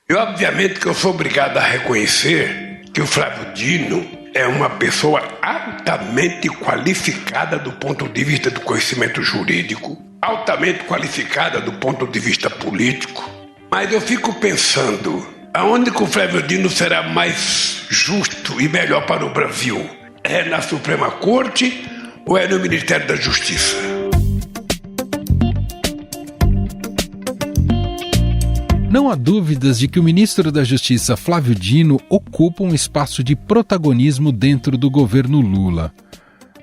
E obviamente que eu sou obrigado a reconhecer que o Flávio Dino é uma pessoa altamente qualificada do ponto de vista do conhecimento jurídico, altamente qualificada do ponto de vista político. Mas eu fico pensando, aonde que o Flávio Dino será mais justo e melhor para o Brasil? É na Suprema Corte ou é no Ministério da Justiça? Não há dúvidas de que o ministro da Justiça, Flávio Dino, ocupa um espaço de protagonismo dentro do governo Lula.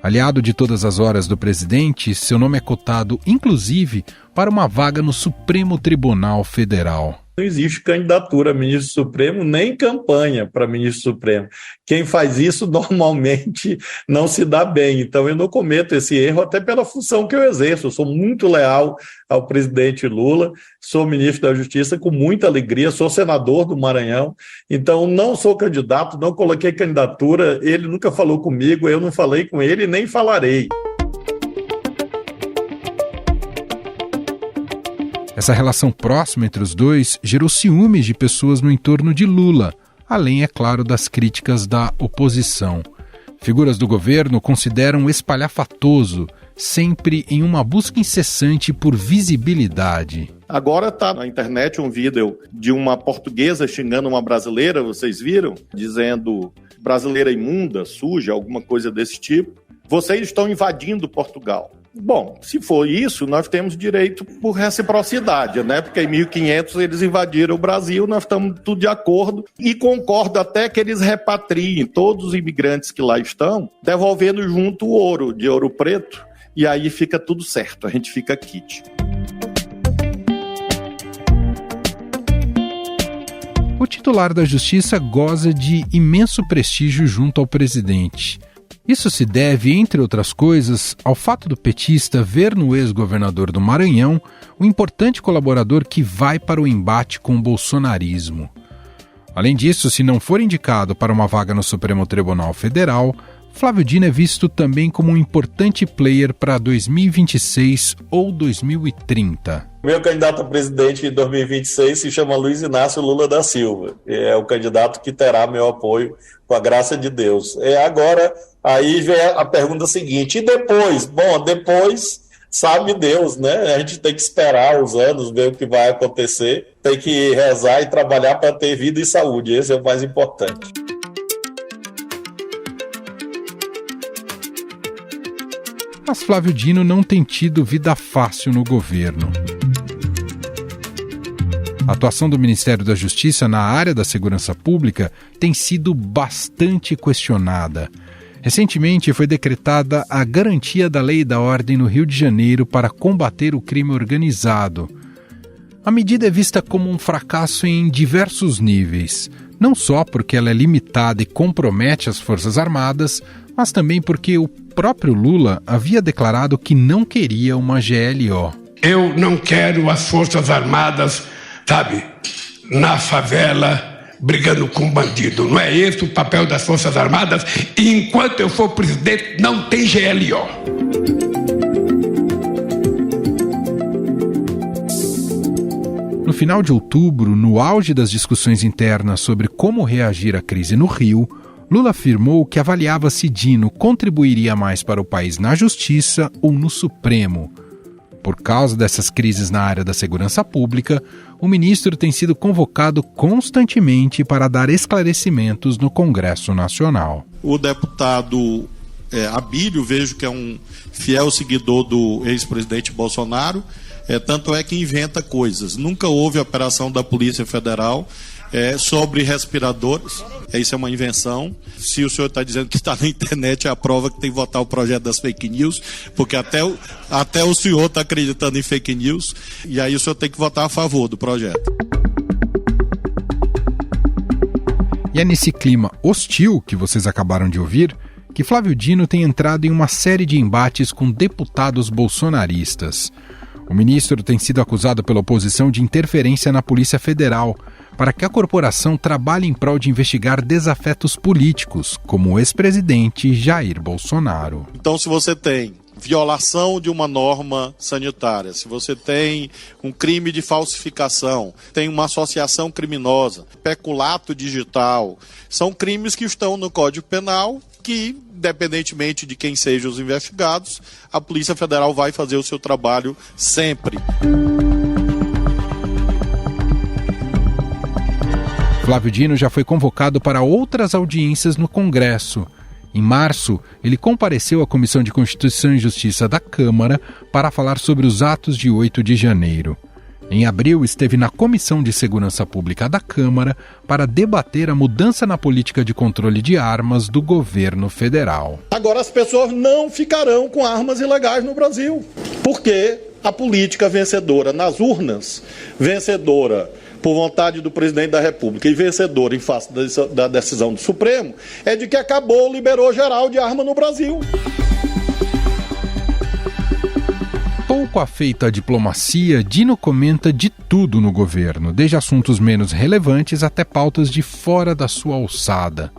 Aliado de todas as horas do presidente, seu nome é cotado, inclusive, para uma vaga no Supremo Tribunal Federal. Não existe candidatura a ministro supremo, nem campanha para ministro supremo. Quem faz isso normalmente não se dá bem. Então eu não cometo esse erro até pela função que eu exerço. Eu sou muito leal ao presidente Lula, sou ministro da Justiça com muita alegria, sou senador do Maranhão. Então não sou candidato, não coloquei candidatura, ele nunca falou comigo, eu não falei com ele e nem falarei. Essa relação próxima entre os dois gerou ciúmes de pessoas no entorno de Lula, além, é claro, das críticas da oposição. Figuras do governo consideram espalhafatoso, sempre em uma busca incessante por visibilidade. Agora está na internet um vídeo de uma portuguesa xingando uma brasileira, vocês viram? Dizendo brasileira imunda, suja, alguma coisa desse tipo. Vocês estão invadindo Portugal. Bom, se for isso, nós temos direito por reciprocidade, né? Porque em 1500 eles invadiram o Brasil, nós estamos tudo de acordo e concordo até que eles repatriem todos os imigrantes que lá estão, devolvendo junto o ouro, de Ouro Preto, e aí fica tudo certo, a gente fica quite. O titular da Justiça goza de imenso prestígio junto ao presidente. Isso se deve, entre outras coisas, ao fato do petista ver no ex-governador do Maranhão um importante colaborador que vai para o embate com o bolsonarismo. Além disso, se não for indicado para uma vaga no Supremo Tribunal Federal, Flávio Dino é visto também como um importante player para 2026 ou 2030. Meu candidato a presidente em 2026 se chama Luiz Inácio Lula da Silva. É o candidato que terá meu apoio, com a graça de Deus. Agora, aí vem a pergunta seguinte, e depois? Bom, depois sabe Deus, né? A gente tem que esperar os anos, ver o que vai acontecer, tem que rezar e trabalhar para ter vida e saúde, esse é o mais importante. Mas Flávio Dino não tem tido vida fácil no governo. A atuação do Ministério da Justiça na área da segurança pública tem sido bastante questionada. Recentemente foi decretada a garantia da lei e da ordem no Rio de Janeiro para combater o crime organizado. A medida é vista como um fracasso em diversos níveis, não só porque ela é limitada e compromete as Forças Armadas, mas também porque o próprio Lula havia declarado que não queria uma GLO. Eu não quero as Forças Armadas, sabe, na favela, brigando com bandido. Não é esse o papel das Forças Armadas. E enquanto eu for presidente, não tem GLO. No final de outubro, no auge das discussões internas sobre como reagir à crise no Rio, Lula afirmou que avaliava se Dino contribuiria mais para o país na Justiça ou no Supremo. Por causa dessas crises na área da segurança pública, o ministro tem sido convocado constantemente para dar esclarecimentos no Congresso Nacional. O deputado Abílio, vejo que é um fiel seguidor do ex-presidente Bolsonaro, tanto é que inventa coisas. Nunca houve operação da Polícia Federal sobre respiradores. Isso é uma invenção. Se o senhor está dizendo que está na internet, é a prova que tem que votar o projeto das fake news, porque até o senhor está acreditando em fake news, e aí o senhor tem que votar a favor do projeto. E é nesse clima hostil que vocês acabaram de ouvir que Flávio Dino tem entrado em uma série de embates com deputados bolsonaristas. O ministro tem sido acusado pela oposição de interferência na Polícia Federal para que a corporação trabalhe em prol de investigar desafetos políticos, como o ex-presidente Jair Bolsonaro. Então, se você tem violação de uma norma sanitária, se você tem um crime de falsificação, tem uma associação criminosa, peculato digital, são crimes que estão no Código Penal que, independentemente de quem sejam os investigados, a Polícia Federal vai fazer o seu trabalho sempre. Flávio Dino já foi convocado para outras audiências no Congresso. Em março, ele compareceu à Comissão de Constituição e Justiça da Câmara para falar sobre os atos de 8 de janeiro. Em abril, esteve na Comissão de Segurança Pública da Câmara para debater a mudança na política de controle de armas do governo federal. Agora as pessoas não ficarão com armas ilegais no Brasil, porque a política vencedora nas urnas, vencedora por vontade do presidente da República e vencedora em face da decisão do Supremo, é de que liberou geral de arma no Brasil. Pouco afeito à diplomacia, Dino comenta de tudo no governo, desde assuntos menos relevantes até pautas de fora da sua alçada.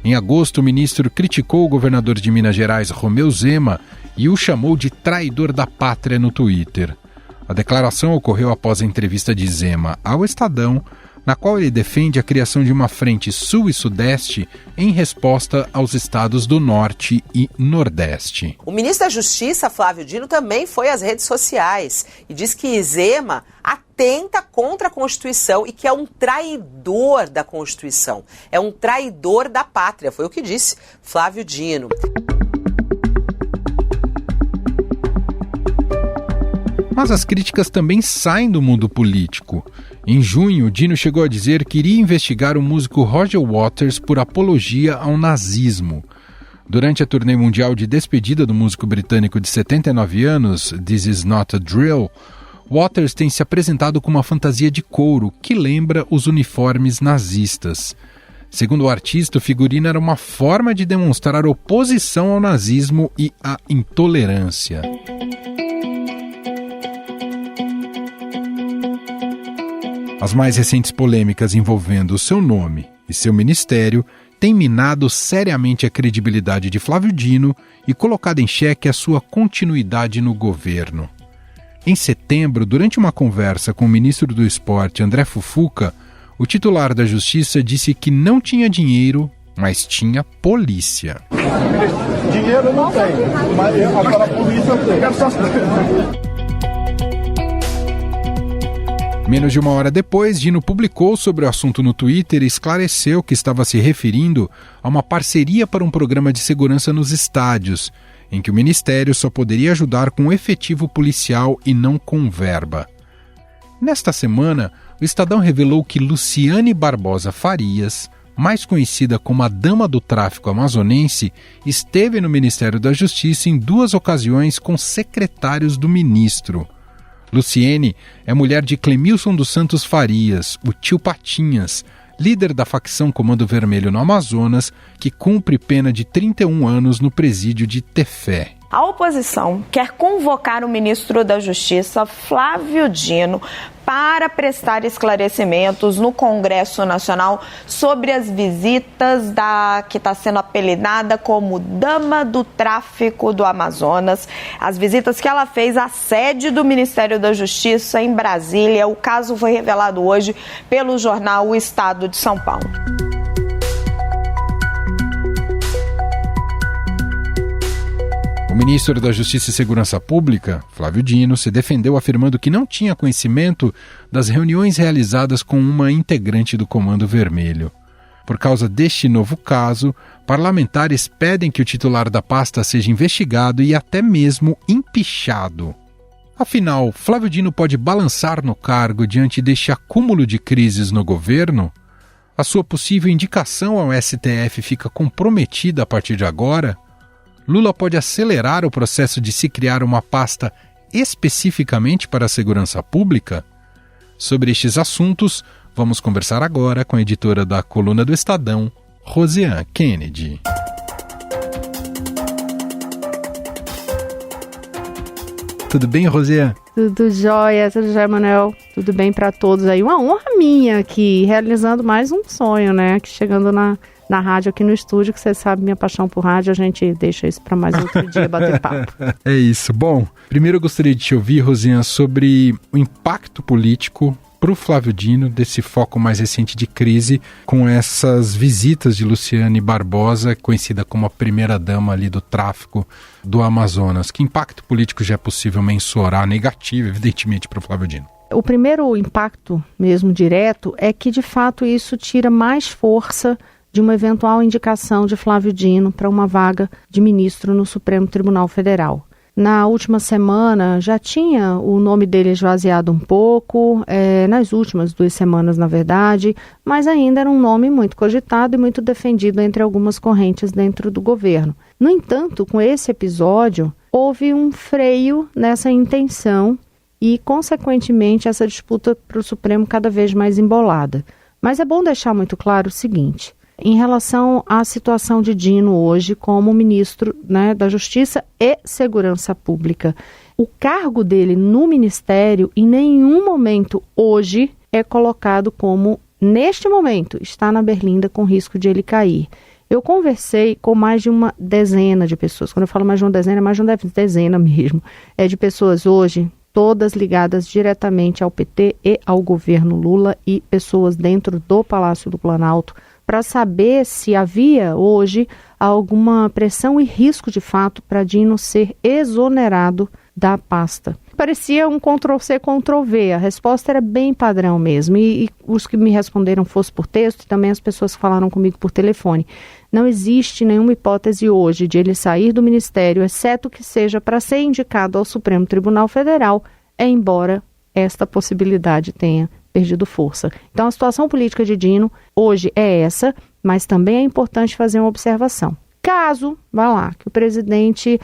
Em agosto, o ministro criticou o governador de Minas Gerais, Romeu Zema, e o chamou de traidor da pátria no Twitter. A declaração ocorreu após a entrevista de Zema ao Estadão, na qual ele defende a criação de uma frente sul e sudeste em resposta aos estados do norte e nordeste. O ministro da Justiça, Flávio Dino, também foi às redes sociais e diz que Zema atenta contra a Constituição e que é um traidor da Constituição. É um traidor da pátria, foi o que disse Flávio Dino. Mas as críticas também saem do mundo político. Em junho, Dino chegou a dizer que iria investigar o músico Roger Waters por apologia ao nazismo. Durante a turnê mundial de despedida do músico britânico de 79 anos, This Is Not a Drill, Waters tem se apresentado com uma fantasia de couro que lembra os uniformes nazistas. Segundo o artista, o figurino era uma forma de demonstrar oposição ao nazismo e à intolerância. As mais recentes polêmicas envolvendo o seu nome e seu ministério têm minado seriamente a credibilidade de Flávio Dino e colocado em xeque a sua continuidade no governo. Em setembro, durante uma conversa com o ministro do Esporte, André Fufuca, o titular da Justiça disse que não tinha dinheiro, mas tinha polícia. Dinheiro não tem, mas agora a polícia tem. Menos de uma hora depois, Dino publicou sobre o assunto no Twitter e esclareceu que estava se referindo a uma parceria para um programa de segurança nos estádios, em que o Ministério só poderia ajudar com efetivo policial e não com verba. Nesta semana, o Estadão revelou que Luciane Barbosa Farias, mais conhecida como a Dama do Tráfico Amazonense, esteve no Ministério da Justiça em 2 ocasiões com secretários do ministro. Luciene é mulher de Clemilson dos Santos Farias, o tio Patinhas, líder da facção Comando Vermelho no Amazonas, que cumpre pena de 31 anos no presídio de Tefé. A oposição quer convocar o ministro da Justiça, Flávio Dino, para prestar esclarecimentos no Congresso Nacional sobre as visitas que está sendo apelidada como Dama do Tráfico do Amazonas, as visitas que ela fez à sede do Ministério da Justiça em Brasília. O caso foi revelado hoje pelo jornal O Estado de São Paulo. O ministro da Justiça e Segurança Pública, Flávio Dino, se defendeu afirmando que não tinha conhecimento das reuniões realizadas com uma integrante do Comando Vermelho. Por causa deste novo caso, parlamentares pedem que o titular da pasta seja investigado e até mesmo empichado. Afinal, Flávio Dino pode balançar no cargo diante deste acúmulo de crises no governo? A sua possível indicação ao STF fica comprometida a partir de agora? Lula pode acelerar o processo de se criar uma pasta especificamente para a segurança pública? Sobre estes assuntos, vamos conversar agora com a editora da Coluna do Estadão, Rosiane Kennedy. Tudo bem, Rosiane? Tudo jóia, Manuel. Tudo bem para todos aí. Uma honra minha aqui, realizando mais um sonho, né? Que chegando na na rádio aqui no estúdio, que você sabe minha paixão por rádio, a gente deixa isso para mais outro dia bater papo. É isso. Bom, primeiro eu gostaria de te ouvir, Rosiane, sobre o impacto político para o Flávio Dino desse foco mais recente de crise com essas visitas de Luciane Barbosa, conhecida como a primeira-dama ali do tráfico do Amazonas. Que impacto político já é possível mensurar, negativo, evidentemente, para o Flávio Dino? O primeiro impacto mesmo direto é que, de fato, isso tira mais força de uma eventual indicação de Flávio Dino para uma vaga de ministro no Supremo Tribunal Federal. Na última semana já tinha o nome dele esvaziado um pouco, nas últimas 2 semanas, na verdade, mas ainda era um nome muito cogitado e muito defendido entre algumas correntes dentro do governo. No entanto, com esse episódio, houve um freio nessa intenção e, consequentemente, essa disputa para o Supremo cada vez mais embolada. Mas é bom deixar muito claro o seguinte: em relação à situação de Dino hoje como ministro, da Justiça e Segurança Pública, o cargo dele no Ministério em nenhum momento hoje é colocado como, neste momento, está na berlinda com risco de ele cair. Eu conversei com mais de uma dezena de pessoas. Quando eu falo mais de uma dezena, é mais de uma dezena mesmo. É de pessoas hoje, todas ligadas diretamente ao PT e ao governo Lula, e pessoas dentro do Palácio do Planalto, para saber se havia hoje alguma pressão e risco de fato para Dino ser exonerado da pasta. Parecia um Ctrl-C, Ctrl-V, a resposta era bem padrão mesmo, e os que me responderam fosse por texto e também as pessoas que falaram comigo por telefone. Não existe nenhuma hipótese hoje de ele sair do ministério, exceto que seja para ser indicado ao Supremo Tribunal Federal, embora esta possibilidade tenha perdido força. Então, a situação política de Dino hoje é essa, mas também é importante fazer uma observação. Caso, vai lá, que o presidente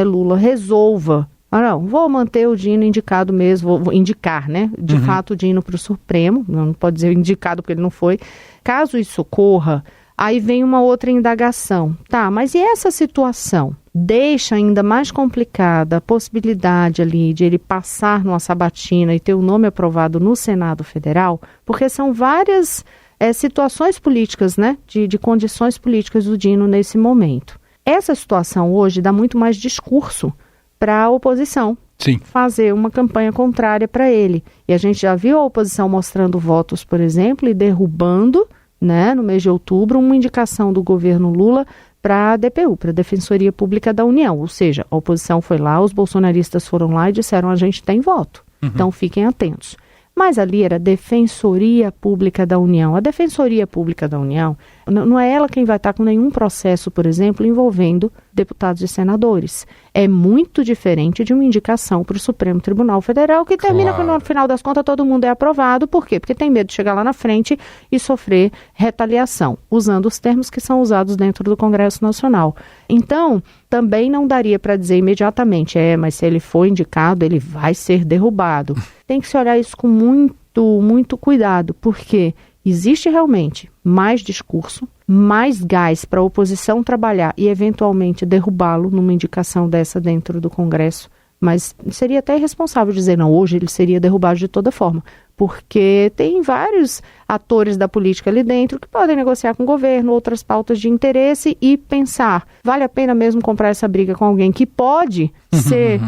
Lula resolva, não, vou manter o Dino indicado mesmo, vou indicar, de fato o Dino para o Supremo, não pode dizer indicado porque ele não foi. Caso isso ocorra, aí vem uma outra indagação. Tá, mas e essa situação? Deixa ainda mais complicada a possibilidade ali de ele passar numa sabatina e ter o nome aprovado no Senado Federal, porque são várias situações políticas, de condições políticas do Dino nesse momento. Essa situação hoje dá muito mais discurso para a oposição. Sim. Fazer uma campanha contrária para ele. E a gente já viu a oposição mostrando votos, por exemplo, e derrubando, no mês de outubro, uma indicação do governo Lula para a DPU, para a Defensoria Pública da União. Ou seja, a oposição foi lá, os bolsonaristas foram lá e disseram: a gente tem voto, então fiquem atentos. Mas ali era a Defensoria Pública da União. A Defensoria Pública da União, não é ela quem vai estar com nenhum processo, por exemplo, envolvendo deputados e senadores. É muito diferente de uma indicação para o Supremo Tribunal Federal, que termina que no final das contas todo mundo é aprovado. Por quê? Porque tem medo de chegar lá na frente e sofrer retaliação, usando os termos que são usados dentro do Congresso Nacional. Então, também não daria para dizer imediatamente, mas se ele for indicado, ele vai ser derrubado. Tem que se olhar isso com muito cuidado, porque existe realmente mais discurso, mais gás para a oposição trabalhar e eventualmente derrubá-lo numa indicação dessa dentro do Congresso. Mas seria até irresponsável dizer, não, hoje ele seria derrubado de toda forma, porque tem vários atores da política ali dentro que podem negociar com o governo, outras pautas de interesse e pensar, vale a pena mesmo comprar essa briga com alguém que pode ser,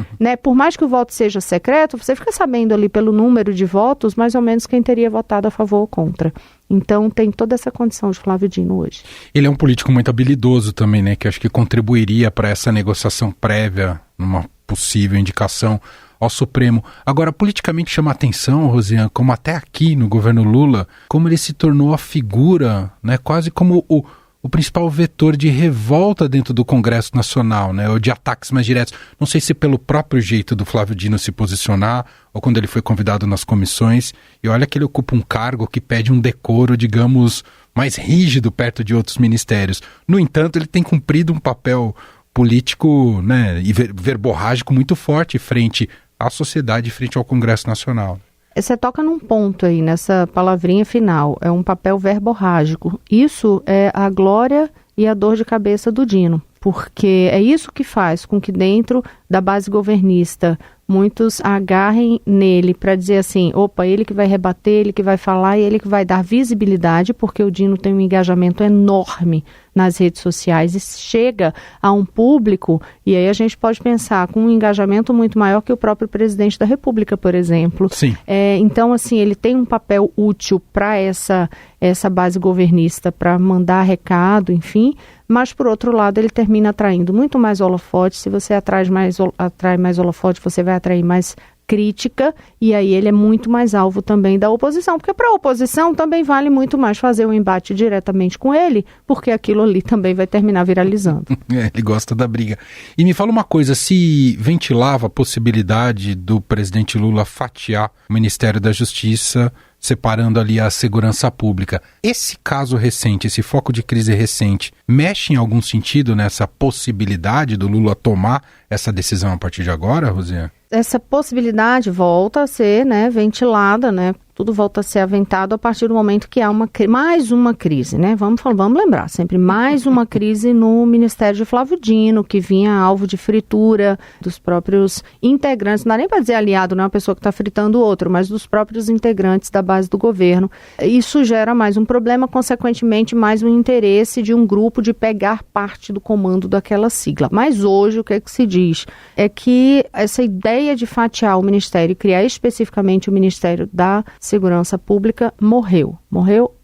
por mais que o voto seja secreto, você fica sabendo ali pelo número de votos, mais ou menos quem teria votado a favor ou contra. Então tem toda essa condição de Flávio Dino hoje. Ele é um político muito habilidoso também, que acho que contribuiria para essa negociação prévia, numa possível indicação ao Supremo. Agora, politicamente chama a atenção, Rosiane, como até aqui no governo Lula, como ele se tornou a figura, quase como o principal vetor de revolta dentro do Congresso Nacional, ou de ataques mais diretos. Não sei se pelo próprio jeito do Flávio Dino se posicionar, ou quando ele foi convidado nas comissões, e olha que ele ocupa um cargo que pede um decoro, digamos, mais rígido perto de outros ministérios. No entanto, ele tem cumprido um papel político, e verborrágico muito forte frente à sociedade, frente ao Congresso Nacional. Você toca num ponto aí, nessa palavrinha final, é um papel verborrágico. Isso é a glória e a dor de cabeça do Dino, porque é isso que faz com que dentro da base governista, muitos agarrem nele para dizer assim, opa, ele que vai rebater, ele que vai falar e ele que vai dar visibilidade, porque o Dino tem um engajamento enorme nas redes sociais e chega a um público, e aí a gente pode pensar com um engajamento muito maior que o próprio presidente da República, por exemplo. Sim. Então, assim, ele tem um papel útil para essa base governista, para mandar recado, enfim, mas, por outro lado, ele termina atraindo muito mais holofote. Se você atrai mais holofote, você vai atrair mais crítica, e aí ele é muito mais alvo também da oposição, porque para a oposição também vale muito mais fazer um embate diretamente com ele, porque aquilo ali também vai terminar viralizando. Ele gosta da briga. E me fala uma coisa, se ventilava a possibilidade do presidente Lula fatiar o Ministério da Justiça, separando ali a segurança pública. Esse caso recente, esse foco de crise recente, mexe em algum sentido nessa possibilidade do Lula tomar essa decisão a partir de agora, Rosiane? Essa possibilidade volta a ser, ventilada, tudo volta a ser aventado a partir do momento que há mais uma crise, Vamos lembrar, sempre mais uma crise no Ministério de Flávio Dino, que vinha alvo de fritura dos próprios integrantes, não dá nem para dizer aliado, não é uma pessoa que está fritando o outro, mas dos próprios integrantes da base do governo. Isso gera mais um problema, consequentemente mais um interesse de um grupo de pegar parte do comando daquela sigla. Mas hoje o que se diz é que essa ideia de fatiar o Ministério e criar especificamente o Ministério da Segurança Pública morreu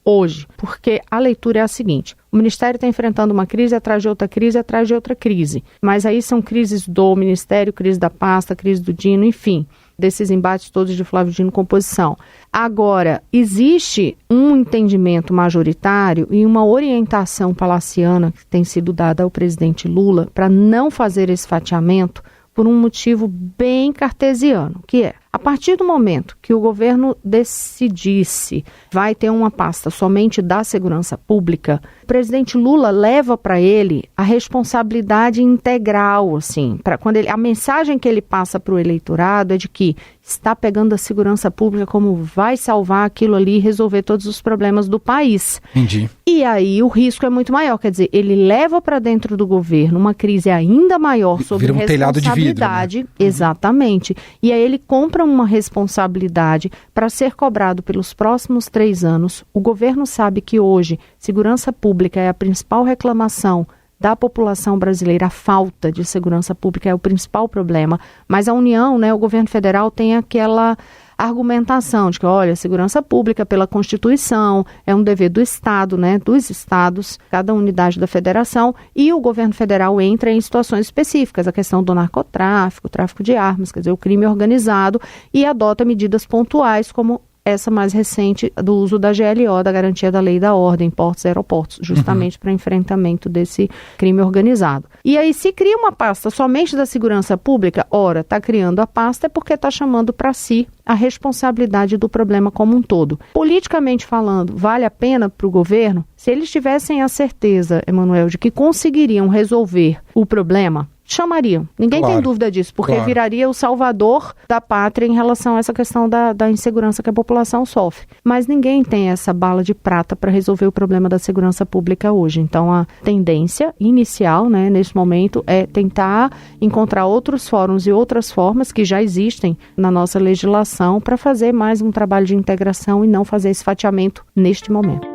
hoje, porque a leitura é a seguinte: o Ministério está enfrentando uma crise atrás de outra crise, atrás de outra crise, mas aí são crises do Ministério, crise da pasta, crise do Dino, enfim, desses embates todos de Flávio Dino com oposição. Agora, existe um entendimento majoritário e uma orientação palaciana que tem sido dada ao presidente Lula para não fazer esse fatiamento por um motivo bem cartesiano, que é, a partir do momento que o governo decidisse vai ter uma pasta somente da segurança pública, o presidente Lula leva para ele a responsabilidade integral, assim, a mensagem que ele passa para o eleitorado é de que está pegando a segurança pública como vai salvar aquilo ali e resolver todos os problemas do país. Entendi. E aí o risco é muito maior, quer dizer, ele leva para dentro do governo uma crise ainda maior sobre responsabilidade. Telhado de vidro, né? Exatamente. E aí ele compra uma responsabilidade para ser cobrado pelos próximos 3 anos. O governo sabe que hoje segurança pública é a principal reclamação da população brasileira, a falta de segurança pública é o principal problema, mas a União, o governo federal tem aquela argumentação de que, olha, segurança pública pela Constituição é um dever do Estado, dos estados, cada unidade da federação, e o governo federal entra em situações específicas, a questão do narcotráfico, tráfico de armas, quer dizer, o crime organizado, e adota medidas pontuais como essa mais recente do uso da GLO, da Garantia da Lei e da Ordem, portos e aeroportos, justamente para enfrentamento desse crime organizado. E aí, se cria uma pasta somente da segurança pública, ora, está criando a pasta é porque está chamando para si a responsabilidade do problema como um todo. Politicamente falando, vale a pena para o governo? Se eles tivessem a certeza, Emanuel, de que conseguiriam resolver o problema, chamariam. Ninguém tem dúvida disso, porque viraria o salvador da pátria em relação a essa questão da insegurança que a população sofre. Mas ninguém tem essa bala de prata para resolver o problema da segurança pública hoje. Então, a tendência inicial, nesse momento, é tentar encontrar outros fóruns e outras formas que já existem na nossa legislação para fazer mais um trabalho de integração e não fazer esse fatiamento neste momento.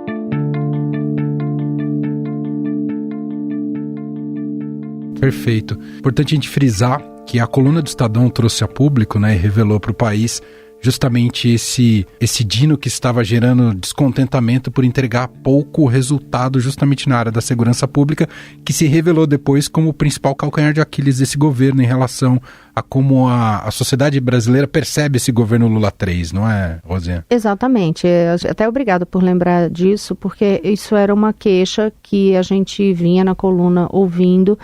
Perfeito. Importante a gente frisar que a coluna do Estadão trouxe a público, e revelou para o país justamente esse Dino que estava gerando descontentamento por entregar pouco resultado justamente na área da segurança pública, que se revelou depois como o principal calcanhar de Aquiles desse governo em relação a como a sociedade brasileira percebe esse governo Lula 3, não é, Rosiane? Exatamente. Até obrigada por lembrar disso, porque isso era uma queixa que a gente vinha na coluna ouvindo.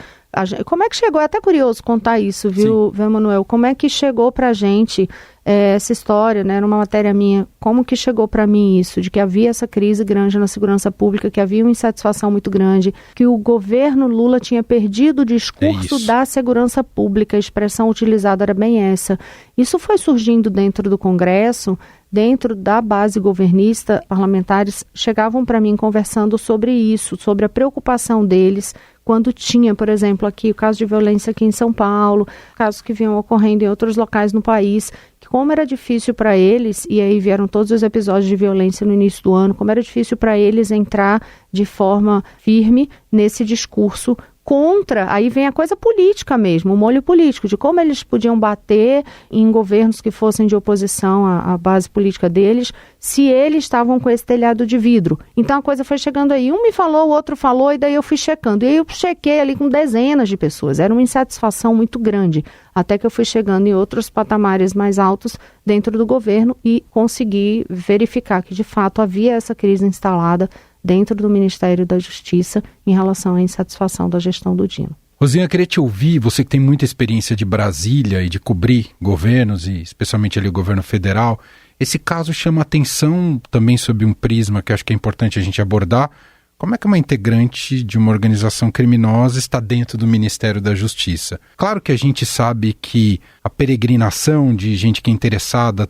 Como é que chegou? É até curioso contar isso, viu, Manuel? Como é que chegou pra gente essa história, era uma matéria minha, como que chegou para mim isso, de que havia essa crise grande na segurança pública, que havia uma insatisfação muito grande, que o governo Lula tinha perdido o discurso da segurança pública, a expressão utilizada era bem essa. Isso foi surgindo dentro do Congresso, dentro da base governista, parlamentares chegavam para mim conversando sobre isso, sobre a preocupação deles quando tinha, por exemplo, aqui o caso de violência aqui em São Paulo, casos que vinham ocorrendo em outros locais no país, que como era difícil para eles, e aí vieram todos os episódios de violência no início do ano, como era difícil para eles entrar de forma firme nesse discurso contra, aí vem a coisa política mesmo, o molho político, de como eles podiam bater em governos que fossem de oposição à base política deles, se eles estavam com esse telhado de vidro. Então a coisa foi chegando aí, um me falou, o outro falou, e daí eu fui checando. E aí eu chequei ali com dezenas de pessoas, era uma insatisfação muito grande, até que eu fui chegando em outros patamares mais altos dentro do governo e consegui verificar que de fato havia essa crise instalada dentro do Ministério da Justiça em relação à insatisfação da gestão do Dino. Rosinha, eu queria te ouvir, você que tem muita experiência de Brasília e de cobrir governos, e especialmente ali o governo federal, esse caso chama atenção também sob um prisma que acho que é importante a gente abordar. Como é que uma integrante de uma organização criminosa está dentro do Ministério da Justiça? Claro que a gente sabe que a peregrinação de gente que é interessada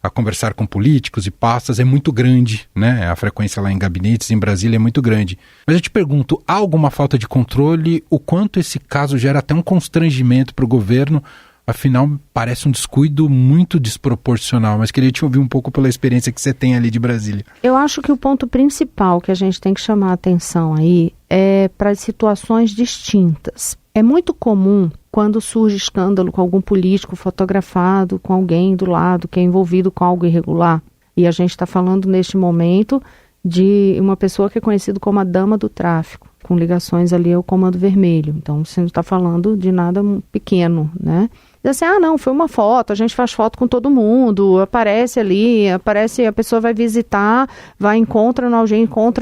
a conversar com políticos e pastas é muito grande, né? A frequência lá em gabinetes em Brasília é muito grande. Mas eu te pergunto, há alguma falta de controle? O quanto esse caso gera até um constrangimento para o governo? Afinal, parece um descuido muito desproporcional, mas queria te ouvir um pouco pela experiência que você tem ali de Brasília. Eu acho que o ponto principal que a gente tem que chamar a atenção aí é para situações distintas. É muito comum, quando surge escândalo com algum político fotografado, com alguém do lado que é envolvido com algo irregular, e a gente está falando neste momento de uma pessoa que é conhecida como a dama do tráfico, com ligações ali ao Comando Vermelho. Então, você não está falando de nada pequeno, né? Diz assim, não, foi uma foto, a gente faz foto com todo mundo, aparece ali, a pessoa vai visitar, vai, encontra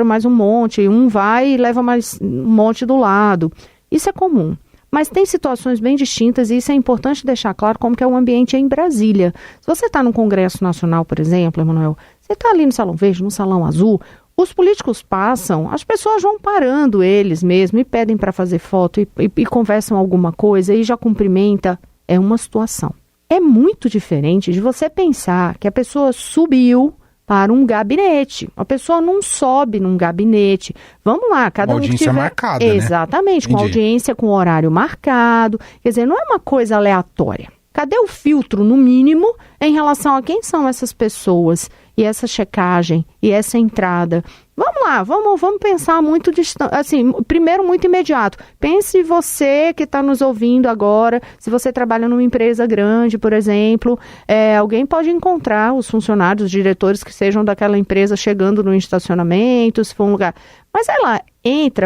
mais um monte, um vai e leva mais um monte do lado. Isso é comum. Mas tem situações bem distintas e isso é importante deixar claro como que é o ambiente em Brasília. Se você está no Congresso Nacional, por exemplo, Emanuel, você está ali no Salão Verde, no Salão Azul, os políticos passam, as pessoas vão parando eles mesmo e pedem para fazer foto e conversam alguma coisa e já cumprimenta. É uma situação. É muito diferente de você pensar que a pessoa subiu para um gabinete. A pessoa não sobe num gabinete. Vamos lá, cada um que tiver... audiência marcada, exatamente, né? Com audiência, com horário marcado. Quer dizer, não é uma coisa aleatória. Cadê o filtro, no mínimo, em relação a quem são essas pessoas e essa checagem e essa entrada? Vamos lá, vamos pensar muito distante, assim, primeiro muito imediato. Pense você que está nos ouvindo agora, se você trabalha numa empresa grande, por exemplo, alguém pode encontrar os funcionários, os diretores que sejam daquela empresa chegando no estacionamento, se for um lugar. Mas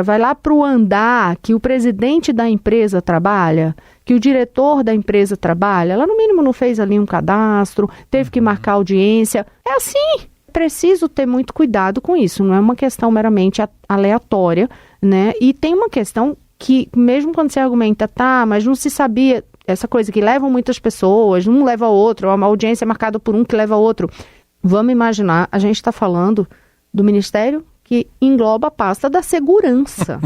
vai lá para o andar que o presidente da empresa trabalha, que o diretor da empresa trabalha, ela no mínimo não fez ali um cadastro, teve que marcar audiência. É assim. Preciso ter muito cuidado com isso, não é uma questão meramente aleatória, né? E tem uma questão que, mesmo quando você argumenta, mas não se sabia, essa coisa que levam muitas pessoas, um leva a outro, uma audiência marcada por um que leva a outro. Vamos imaginar, a gente está falando do Ministério que engloba a pasta da segurança,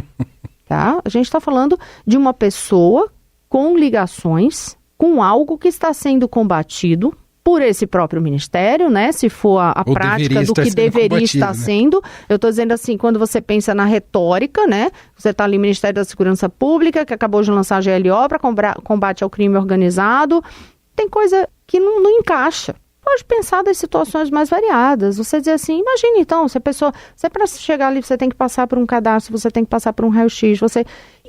tá? A gente está falando de uma pessoa com ligações, com algo que está sendo combatido por esse próprio ministério, né? Se for a prática do que deveria estar sendo. Eu estou dizendo assim, quando você pensa na retórica, né? Você está ali no Ministério da Segurança Pública, que acabou de lançar a GLO para combate ao crime organizado. Tem coisa que não encaixa. Pode pensar das situações mais variadas. Você dizer assim, imagine então, se para chegar ali você tem que passar por um cadastro, você tem que passar por um raio-x,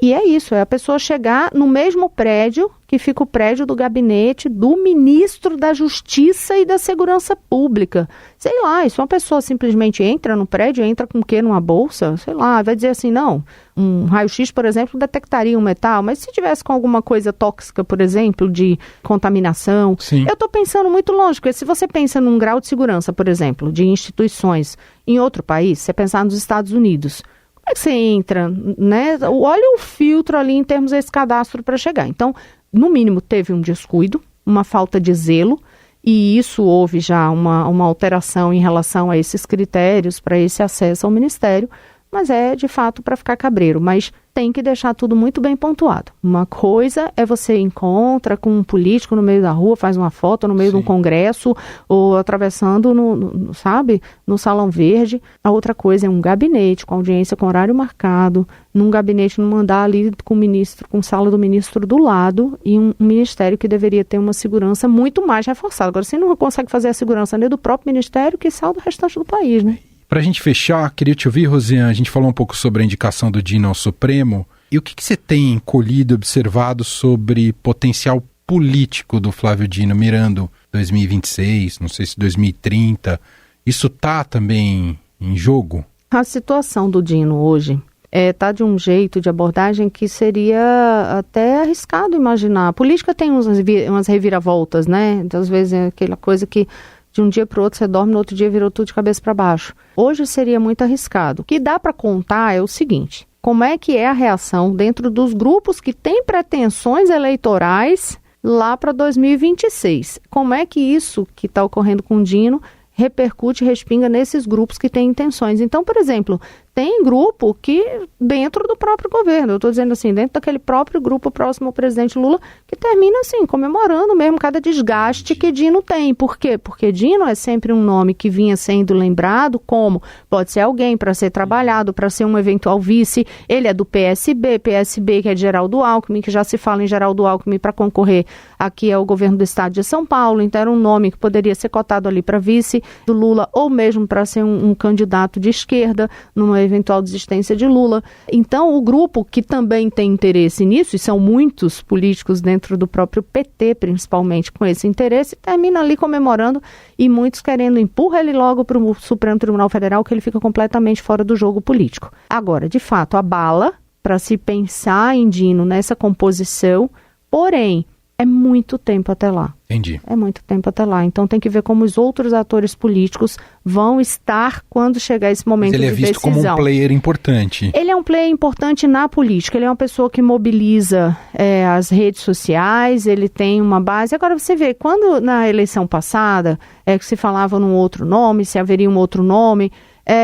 E é isso, é a pessoa chegar no mesmo prédio que fica o prédio do gabinete do ministro da Justiça e da Segurança Pública. Sei lá, e se uma pessoa simplesmente entra no prédio, entra com o quê? Numa bolsa? Sei lá, vai dizer assim, não, um raio-x, por exemplo, detectaria um metal, mas se tivesse com alguma coisa tóxica, por exemplo, de contaminação, Sim. Eu estou pensando muito longe, porque se você pensa num grau de segurança, por exemplo, de instituições em outro país, você pensar nos Estados Unidos, como é que você entra, né? Olha o filtro ali em termos desse cadastro para chegar. Então, no mínimo, teve um descuido, uma falta de zelo, e isso houve já uma alteração em relação a esses critérios para esse acesso ao Ministério, mas é de fato para ficar cabreiro. Mas tem que deixar tudo muito bem pontuado. Uma coisa é você encontra com um político no meio da rua, faz uma foto no meio de um congresso ou atravessando no Salão Verde. A outra coisa é um gabinete com audiência com horário marcado, num gabinete não mandar ali com o ministro, com sala do ministro do lado, e um ministério que deveria ter uma segurança muito mais reforçada. Agora, você não consegue fazer a segurança nem do próprio ministério, que sai do restante do país, né? Para a gente fechar, queria te ouvir, Rosiane, a gente falou um pouco sobre a indicação do Dino ao Supremo, e o que você tem colhido, observado sobre potencial político do Flávio Dino, mirando 2026, não sei se 2030, isso está também em jogo? A situação do Dino hoje está de um jeito de abordagem que seria até arriscado imaginar. A política tem umas reviravoltas, né? Então, às vezes é aquela coisa que de um dia para o outro você dorme, no outro dia virou tudo de cabeça para baixo. Hoje seria muito arriscado. O que dá para contar é o seguinte: como é que é a reação dentro dos grupos que têm pretensões eleitorais lá para 2026? Como é que isso que está ocorrendo com o Dino repercute, respinga nesses grupos que têm intenções? Então, por exemplo, tem grupo que dentro do próprio governo, eu estou dizendo assim, dentro daquele próprio grupo próximo ao presidente Lula, que termina assim, comemorando mesmo cada desgaste que Dino tem. Por quê? Porque Dino é sempre um nome que vinha sendo lembrado como pode ser alguém para ser trabalhado, para ser um eventual vice. Ele é do PSB que é de Geraldo Alckmin, que já se fala em Geraldo Alckmin para concorrer aqui ao governo do estado de São Paulo. Então era um nome que poderia ser cotado ali para vice do Lula, ou mesmo para ser um candidato de esquerda numa eventual desistência de Lula. Então, o grupo que também tem interesse nisso, e são muitos políticos dentro do próprio PT, principalmente, com esse interesse, termina ali comemorando e muitos querendo empurrar ele logo para o Supremo Tribunal Federal, que ele fica completamente fora do jogo político. Agora, de fato, a bala para se pensar em Dino nessa composição, porém, é muito tempo até lá. Entendi. É muito tempo até lá. Então tem que ver como os outros atores políticos vão estar quando chegar esse momento de decisão. Ele é visto como um player importante. Ele é um player importante na política. Ele é uma pessoa que mobiliza as redes sociais, ele tem uma base. Agora você vê, quando na eleição passada que se falava num outro nome, se haveria um outro nome,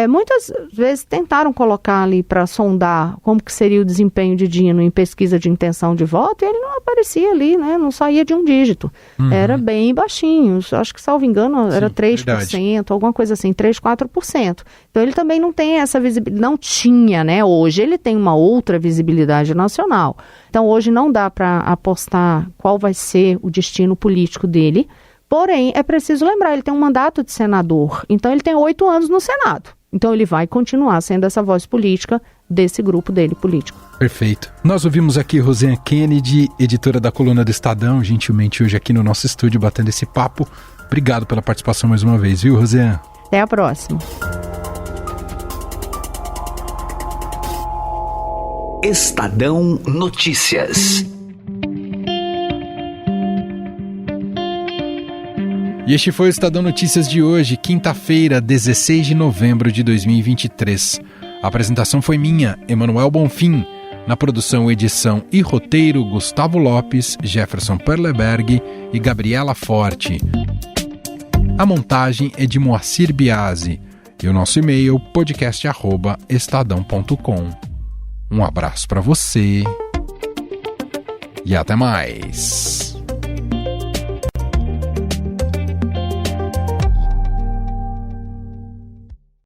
muitas vezes tentaram colocar ali para sondar como que seria o desempenho de Dino em pesquisa de intenção de voto, e ele não aparecia ali, né? Não saía de um dígito. Era bem baixinho, acho que, salvo engano, era 3%, verdade. Alguma coisa assim, 3%, 4%. Então ele também não tem essa visibilidade, não tinha, né? Hoje ele tem uma outra visibilidade nacional. Então hoje não dá para apostar qual vai ser o destino político dele. Porém, é preciso lembrar, ele tem um mandato de senador, então ele tem 8 anos no Senado. Então ele vai continuar sendo essa voz política desse grupo dele político. Perfeito. Nós ouvimos aqui Rosiane Kennedy, editora da coluna do Estadão, gentilmente hoje aqui no nosso estúdio batendo esse papo. Obrigado pela participação mais uma vez, viu, Rosiane? Até a próxima. Estadão Notícias. E este foi o Estadão Notícias de hoje, quinta-feira, 16 de novembro de 2023. A apresentação foi minha, Emanuel Bonfim. Na produção, edição e roteiro, Gustavo Lopes, Jefferson Perleberg e Gabriela Forte. A montagem é de Moacir Biasi. E o nosso e-mail, podcast@estadão.com. Um abraço para você e até mais.